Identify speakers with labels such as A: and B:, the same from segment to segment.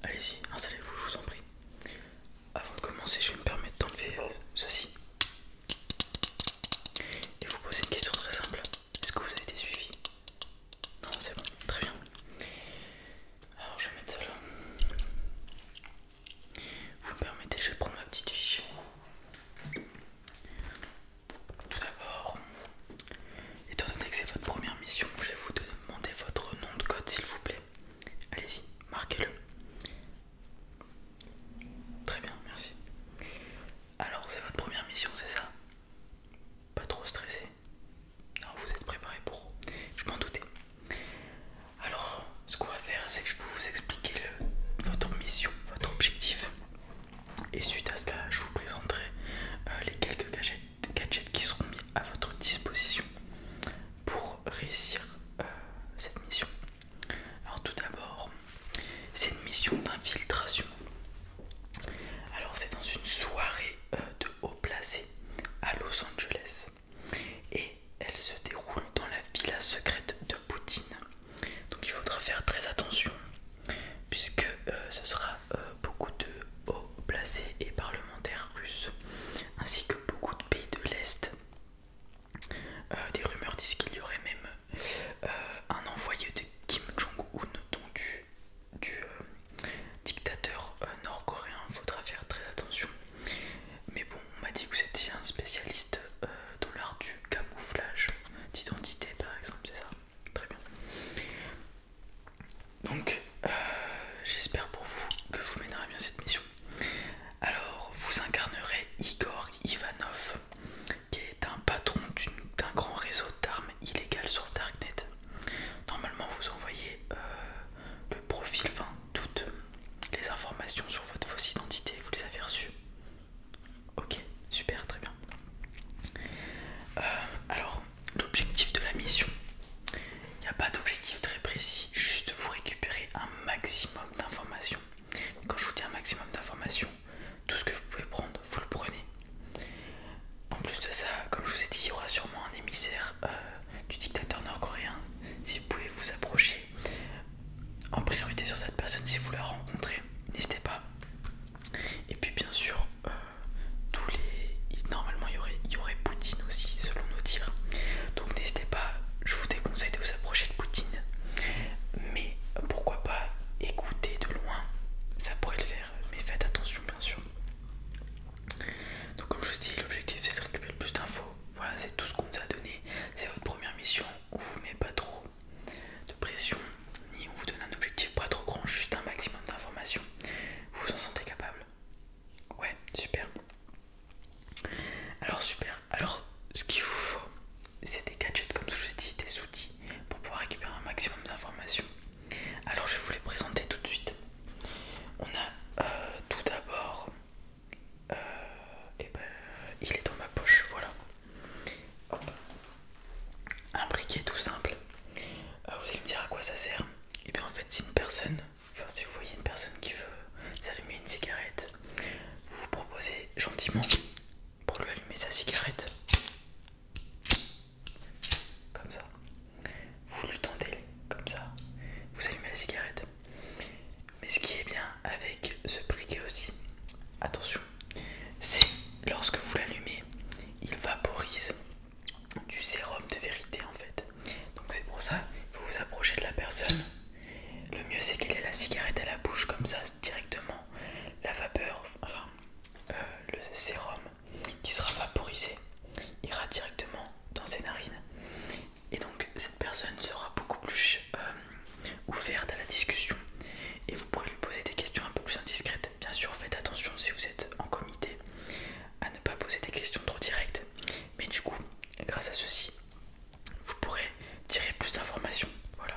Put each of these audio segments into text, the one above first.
A: Allez-y, installez-vous, je vous en prie. Avant de commencer, je vais me permettre d'enlever ceci et vous poser une question très simple. Est-ce que vous avez été suivi? Non, c'est bon, très bien. Alors je vais mettre ça là. Vous me permettez, je vais prendre ma petite fiche. Tout d'abord, étant donné que c'est votre première mission, je vais vous demander votre nom de code s'il vous plaît. Allez-y, marquez-le. Très bien, merci. Alors c'est votre première mission, c'est ça? Pas trop stressé? Non, vous êtes préparé pour. Je m'en doutais. Alors, ce qu'on va faire, c'est que je vais vous expliquer votre mission, votre objectif. Et suite à cela, je vous présenterai les quelques gadgets qui seront mis à votre disposition pour réussir cette mission. Alors tout d'abord, c'est une mission d'infiltration. Alors c'est dans une soirée de haut placé à Los Angeles. Et elle se déroule dans la villa secrète de Poutine. Donc il faudra faire très attention puisque ce sera beaucoup de hauts placés et parlementaires russes ainsi que beaucoup de pays de l'Est. Des rumeurs disent qu'il y aurait même un envoyé de Kim Jong-un, donc du dictateur nord-coréen. Il faudra faire très attention. Mais bon, on m'a dit que vous étiez un spécialiste dans l'art du camouflage d'identité par exemple, c'est ça? Très bien. Donc j'espère pour vous que vous mènerez bien cette mission. Alors vous incarnerez Igor Ivanov, qui est un patron d'un grand réseau d'armes illégales sur le Darknet. Normalement vous envoyez le profil, enfin toutes les informations sur votre fausse identité, vous les avez reçues? Ok, super, très bien. Alors, l'objectif de la mission, il n'y a pas d'objectif très précis, juste vous récupérer un maximum d'informations. Quand je vous dis un maximum d'informations, tout ce que vous pouvez prendre, vous le prenez. En plus de ça, comme je vous ai dit, il y aura sûrement un émissaire du dictateur nord-coréen. Si vous pouvez vous approcher en priorité sur cette personne, si vous la rencontrez, n'hésitez pas. Et puis bien sûr, normalement il y aurait Poutine aussi selon nos dires. Donc n'hésitez pas, je vous déconseille de vous approcher de Poutine. Mais pourquoi pas écouter de loin, ça pourrait le faire, mais faites attention bien sûr. Donc comme je vous dis, l'objectif c'est de récupérer le plus d'infos. Voilà, c'est tout ce qu'on nous a donné. C'est votre première mission, on vous met pas trop de pression, ni on vous donne un objectif pas trop grand, juste un maximum d'informations. Vous vous en sentez capable? Ouais, super. Alors super, alors ce qu'il vous faut, c'est des gadgets comme je vous ai dit, des outils pour pouvoir récupérer un maximum d'informations. Alors je vais vous les présenter tout de suite. On a tout d'abord, il est dans ma poche, voilà. Hop. Un briquet tout simple. Vous allez me dire à quoi ça sert. Et bien en fait c'est une personne, enfin si vous voyez une personne qui veut s'allumer une cigarette, vous vous proposez gentiment pour lui allumer sa cigarette. Comme ça. Vous lui tendez comme ça. Vous allumez la cigarette. Mais ce qui est bien avec ce briquet aussi, attention, c'est lorsque vous l'allumez, il vaporise du sérum de vérité en fait. Donc c'est pour ça, il faut vous approcher de la personne. Le mieux c'est qu'elle ait la cigarette à la bouche comme ça directement. La vapeur, enfin le sérum qui sera vaporisé ira directement dans ses narines. Et donc cette personne sera beaucoup plus ouverte à la discussion et vous pourrez lui poser des questions un peu plus indiscrètes. Bien sûr faites attention si vous êtes en comité à ne pas poser des questions trop directes, mais du coup grâce à ceci vous pourrez tirer plus d'informations. Voilà.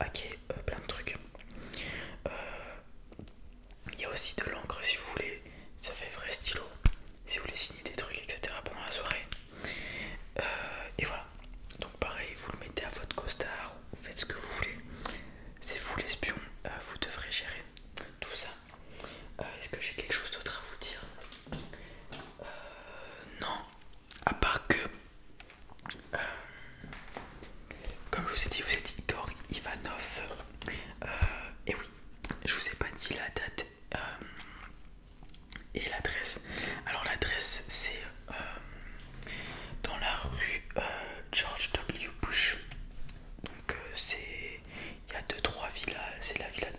A: hacker plein de trucs. Il y a aussi de l'encre si vous voulez, ça fait vrai stylo, si vous voulez signer des trucs, etc. pendant la soirée. Et voilà, donc pareil, vous le mettez à votre costard, vous faites ce que vous voulez. C'est vous l'espion, vous devrez gérer tout ça. Est-ce que j'ai quelque chose d'autre à vous dire? Non, à part que, comme je vous ai dit, vous êtes Igor Ivanov. Et oui, je vous ai pas dit la date et l'adresse. Alors l'adresse c'est dans la rue George W. Bush. Donc il y a deux trois villas, c'est la villa de